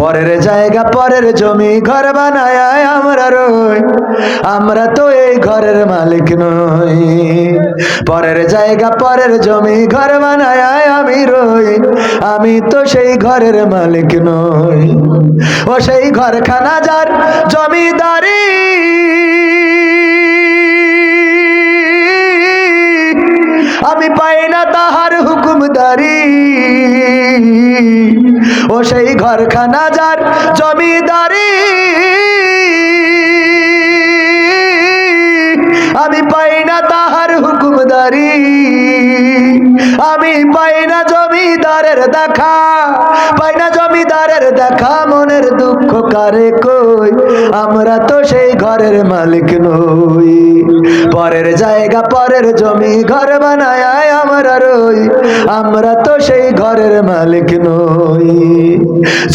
পরের জায়গা পরের জমি ঘর বানায় আমরা রই, আমরা তো এই ঘরের মালিক নই। পরের জায়গা পরের জমি ঘর বানায় আমি রই, আমি তো সেই ঘরের মালিক নই। ও সেই ঘরখানা যার জমিদারি, আমি পাই না তাহার হুকুমদারি। ও সেই ঘরখানা যার জমিদারি, আমি পাই না তাহার হুকুমদারি। আমি পাই না জমিদারের দেখা, পাই না জমিদারের দেখা, মনের দুঃখ কারে কই, আমরা তো সেই ঘরের মালিক নই। পরের জায়গা পরের জমি ঘর বানায় আমরা রই, আমরা তো সেই ঘরের মালিক নই।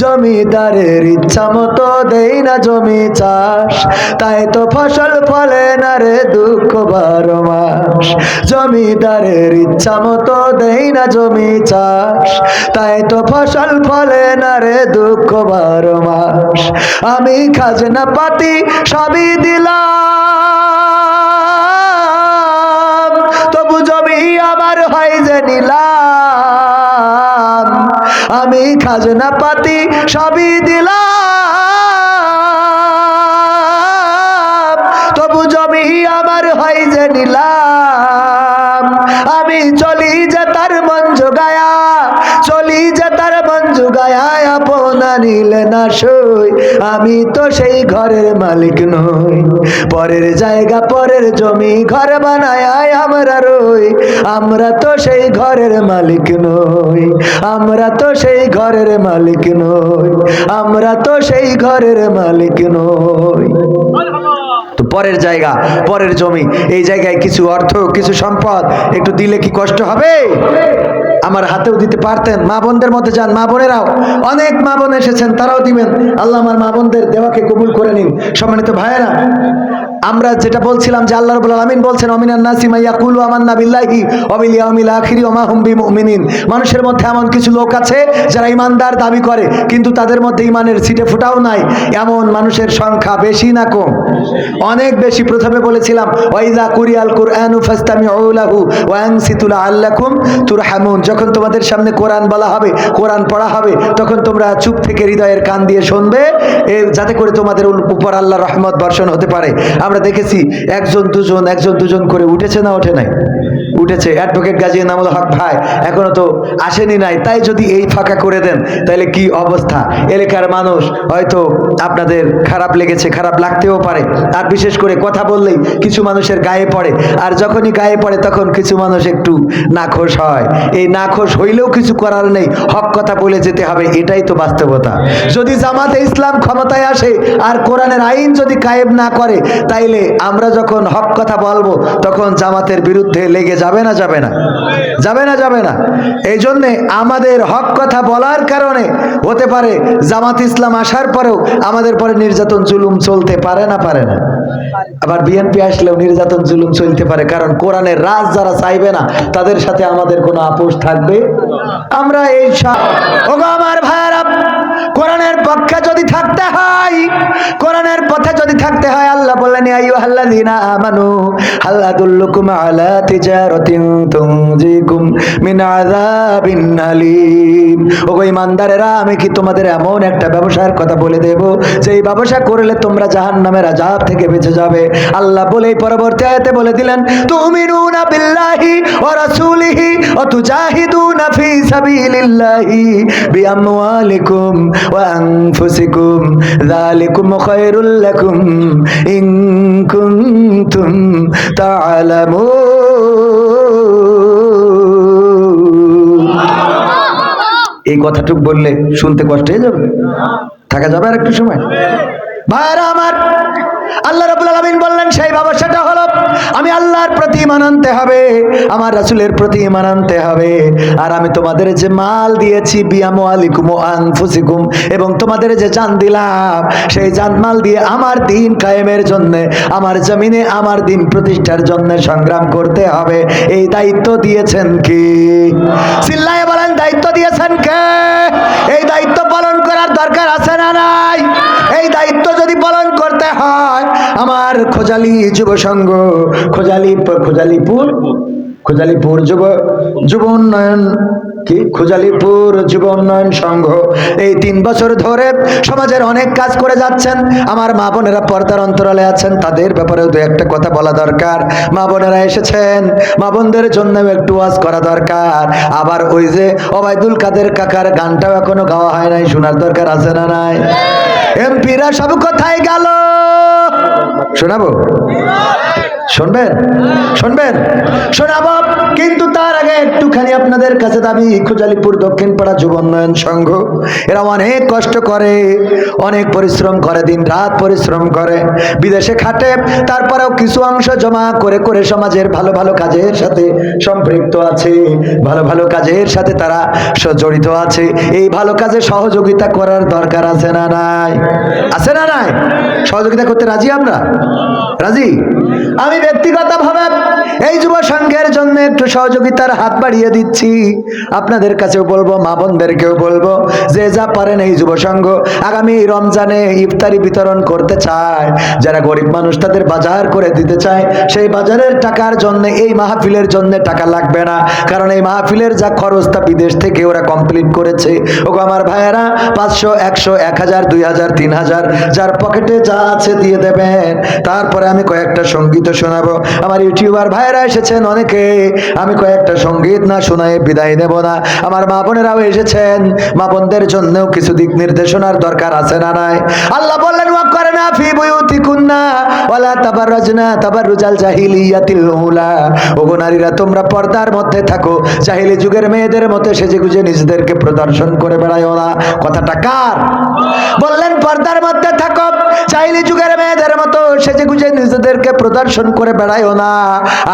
জমিদারের ইচ্ছা মতো দেই না জমি চাষ, তাই তো ফসল ফলে না রে দুঃখ 12 মাস। জমিদারের ইচ্ছা মতো দেই না জমি চাষ, তাই তো ফসল ফলে না রে দুঃখ 12 মাস। আমি খাজনা পাতি সবই দিলাম, তবু জমি আমার হয় যে নিলাম। আমি খাজনা পাতি সবই দিলাম, তবু জমি আমার হয় যে নিলাম। আমি চলি যে তার মন জোগায়া, চলি যে তার মন জোগায়া, আপনা নিলে না সই, আমি তো সেই ঘরের মালিক নই। পরের জায়গা পরের জমি ঘর বানায় আমরা রই, আমরা তো সেই ঘরের মালিক নই। আমরা তো সেই ঘরের মালিক নই, আমরা তো সেই ঘরের মালিক নই। তো পরের জায়গা পরের জমি, এই জায়গায় কিছু অর্থ কিছু সম্পদ একটু দিলে কি কষ্ট হবে? আমার হাতেও দিতে পারতেন। মা বোনদের মধ্যে যান, মা বোনেরাও অনেক মা বোন এসেছেন, তারাও দিবেন। আল্লাহ আমার মা বোনদের দেওয়াকে কবুল করে নিন। সম্মানিত ভাইয়েরা, আমরা যেটা বলছিলাম যে আল্লাহ রাব্বুল আলামিন বলছেন অমিনান নাসি মা ইয়াকুলু আমান্না বিল্লাহি ওয়া বিল ইয়াউমিল আখিরি ওয়া মা হুম বিমুমিনিন। মানুষের মধ্যে এমন কিছু লোক আছে যারা ঈমানদার দাবি করে, কিন্তু তাদের মধ্যে ঈমানের ছিটে ফোঁটাও নাই। এমন মানুষের সংখ্যা বেশি না কম? অনেক বেশি। প্রথমে বলেছিলাম ওয়াইযা কুরিয়াল কুরআনু ফাসতামিউ লাহু ওয়া আনসিতু লাআল্লাকুম তুরহামুন। যখন তোমাদের সামনে কোরআন বলা হবে, কোরআন পড়া হবে, তখন তোমরা চুপ থেকে হৃদয়ের কান দিয়ে শুনবে, যাতে করে তোমাদের উপর আল্লাহর রহমত বর্ষণ হতে পারে। আমরা দেখেছি একজন দুজন করে উঠেছে না ওঠে নাই? উঠেছে। অ্যাডভোকেট গাজী এনামুল হক ভাই এখনো তো আসেনি নাই, তাই যদি এই ফাঁকা করে দেন তাহলে কি অবস্থা। এলাকার মানুষ হয়তো আপনাদের খারাপ লেগেছে, খারাপ লাগতেও পারে। আর বিশেষ করে কথা বললেই কিছু মানুষের গায়ে পড়ে, আর যখনই গায়ে পড়ে তখন কিছু মানুষ একটু নাখোশ হয়। এই নাখোশ হইলেও কিছু করার নেই, হক কথা বলে যেতে হবে, এটাই তো বাস্তবতা। যদি জামাতে ইসলাম ক্ষমতায় আসে আর কোরআনের আইন যদি কায়েম না করে, তাইলে আমরা যখন হক কথা বলবো তখন জামাতের বিরুদ্ধে লেগে যাবে না? যাবে না? যাবে না? যাবে না? এই জন্যে আমাদের হক কথা বলার কারণে হতে পারে জামাত ইসলাম আসার পরেও আমাদের পরে নির্যাতন জুলুম চলতে পারে না? পারে না? আবার বিএনপি আসলেও নির্যাতন জুলুম চলতে পারে, কারণ কোরআনের রাজ যারা চাইবে না তাদের সাথে আমাদের কোনো আপোষ থাকবে। আমরা এই ওগো আমার ভাইয়েরা, কোরআনের পক্ষে যদি থাকতে হয়, কোরআনের পথে যদি থাকতে হয়, আল্লাহ বললেন ইয়া আইয়ুহাল্লাযীনা আমানু হাল আদুল্লুকুম আলা তিজারাতিন তুনজিকুম মিন আযাবিন আলীম। ওগো ঈমানদারেরা, আমি কি তোমাদের এমন একটা ব্যবসার কথা বলে দেব যেই ব্যবসা করলে তোমরা জাহান্নামের আযাব থেকে বেঁচে যাবে। আল্লাহ বলেই পরবর্তী আয়াতে বলে দিলেন তুমিনুনা বিল্লাহি ওয়া রাসূলিহি ওয়া তুজাহিদুনা ফি সাবিলিল্লাহি বিআমওয়ালিকুম ওয়া আনফুসিকুম যালিকুম খায়রুল লাকুম ইন কুনতুম তা'লামুন। এই কথাটুক বললে শুনতে কষ্ট হয়ে যাবে? থাকা যাবে আর একটু সময়? ভাইরা আমার, আল্লাহ রাব্বুল আলামিন বললেন সেই ব্যবসাটা হলো আমি আল্লাহর প্রতি ঈমান আনতে হবে, আমার রাসূলের প্রতি ঈমান আনতে হবে। আর আমি তোমাদের যে মাল দিয়েছি বিআমওয়ালিকুম ওয়া আনফুসিকুম, এবং তোমাদের যে জান দিলাম, সেই জান মাল দিয়ে আমার দ্বীন কায়েমের জন্য, আমার জমিনে আমার দ্বীন প্রতিষ্ঠার জন্য সংগ্রাম করতে হবে। এই দায়িত্ব দিয়েছেন কি? চিল্লায়ে বলেন, দায়িত্ব দিয়েছেন কে? এই দায়িত্ব পালন করার দরকার আছে না নাই? এই দায়িত্ব যদি পালন করতে হয়, আমার খোঁজালি যুব সংঘ, খোঁজালিপুর যুব উন্নয়ন কি খোঁজালিপুর যুব উন্নয়ন সংঘ এই 3 বছর ধরে সমাজের অনেক কাজ করে যাচ্ছেন। আমার মা বোনেরা পর্দার অন্তরালে আছেন, তাদের ব্যাপারেও দু একটা কথা বলা দরকার। মা বোনেরা এসেছেন, মা বোনদের জন্য একটু ওয়াজ করা দরকার। আবার ওই যে ওবায়দুল কাদের কাকার গানটাও এখনো গাওয়া হয় নাই, শোনার দরকার আছে না নাই? এমপিরা সব কোথায় গেল? শোনাবো? শুনবেন শোনাবো, কিন্তু তার আগে একটুখানি আপনাদের কাছে দাবি, খোঁজালিপুর দক্ষিণ পাড়া যুব উন্নয়ন সংঘ এরা অনেক কষ্ট করে, অনেক পরিশ্রম করে, দিন রাত পরিশ্রম করে, বিদেশে খাটে, তারপরেও কিছু অংশ জমা করে করে সমাজের ভালো ভালো কাজের সাথে সম্পৃক্ত আছে, ভালো ভালো কাজের সাথে তারা জড়িত আছে। এই ভালো কাজে সহযোগিতা করার দরকার আছে না নাই? আছে না নাই? সহযোগিতা করতে রাজি? আমরা রাজি। আমি ব্যক্তিগতভাবে এই যুব সংঘের জন্য একটু সহযোগিতার হাত বাড়িয়ে দিচ্ছি। আপনাদের কাছেও বলবো, মা বোনদেরকেও বলবো, যে যা পারেন এই যুব সংঘ আগামী রমজানে ইফতারি বিতরণ করতে চায়, যারা গরিব মানুষ তাদের বাজার করে দিতে চায়, সেই বাজারের টাকার জন্য এই মাহফিলের জন্য টাকা লাগবে না, কারণ এই মাহফিলের যা খরচ তা বিদেশ থেকে ওরা কমপ্লিট করেছে। ওগো আমার ভাইয়েরা, 500, 100, 1000, 2000, 3000 যার পকেটে যা আছে দিয়ে দেবেন। তারপরে আমি কয়েকটা সঙ্গীত শোনাবো। আমার ইউটিউবার ভাইয়েরা এসেছেন অনেকে, আমি কয়েকটা সঙ্গীত না শোনায় বিদায় নেব না। আমার মা বোনেরাও এসেছেন, মা বোনদের জন্যও কিছু দিক নির্দেশনার দরকার আছে না নাই? আল্লাহ বললেন, ওয়াকরনা ফি বুয়ুতিকুন্না ওয়ালা তাবাররাজনা তাবাররুজাল জাহিলিয়াতিল উলা। ওগো নারীরা, তোমরা পর্দার মধ্যে থাকো, জাহিলি যুগের মেয়েদের মতো সেজেগুজে নিজেদেরকে প্রদর্শন করে বেড়ায়ও না। কথাটা কার? বললেন পর্দার মধ্যে থাকো, জাহিলি যুগের মেয়েদের মতো সেজেগুজে নিজেদেরকে প্রদর্শন করে বেড়ায়ও না।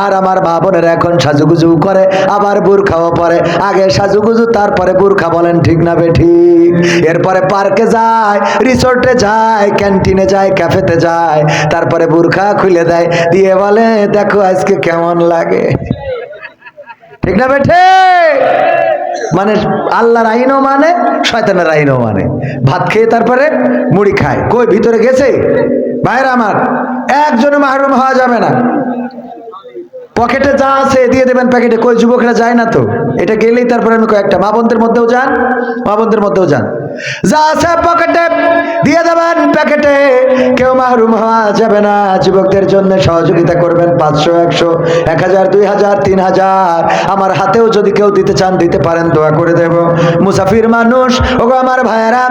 আর আমার মা বোনেরা এখন সাজুগুজু করে, আবার বুরখাও পরে। আগে সাজুগুজু, তারপরে বুরখা। বলেন ঠিক না বেঠিক? এরপরে পার্কে যায়, রিসোর্টে যায়, ক্যান্টিনে যায়, ক্যাফেতে যায়, তারপরে বুরখা খুলে দেয়, দিয়ে বলে দেখো আজকে কেমন লাগে। ঠিক না বেঠে? মানে আল্লাহর আইনও মানে, শয়তানের আইনও মানে। ভাত খেয়ে তারপরে মুড়ি খায়। কই ভিতরে গেছে? ভাইরা আমার, একজনও মাহরুম হওয়া যাবে না। পকেটে যা আছে দিয়ে দেবেন প্যাকেটে। কই যুবকরা যায় না তো? এটা গেলেই তারপরে আমি কয়েকটা মা বোনদের মধ্যেও যান, যা আছে পকেটে দিয়ে দেবেন প্যাকেটে। কেউ মাহরুম হওয়া যাবে না। যুবকদের জন্য সহযোগিতা করবেন, 500, 100, 1000, 2000, 3000 আমার হাতেও যদি কেউ দিতে চান দিতে পারেন, দোয়া করে দেব। মুসাফির মানুষ, ওগো আমার ভাইয়েরা,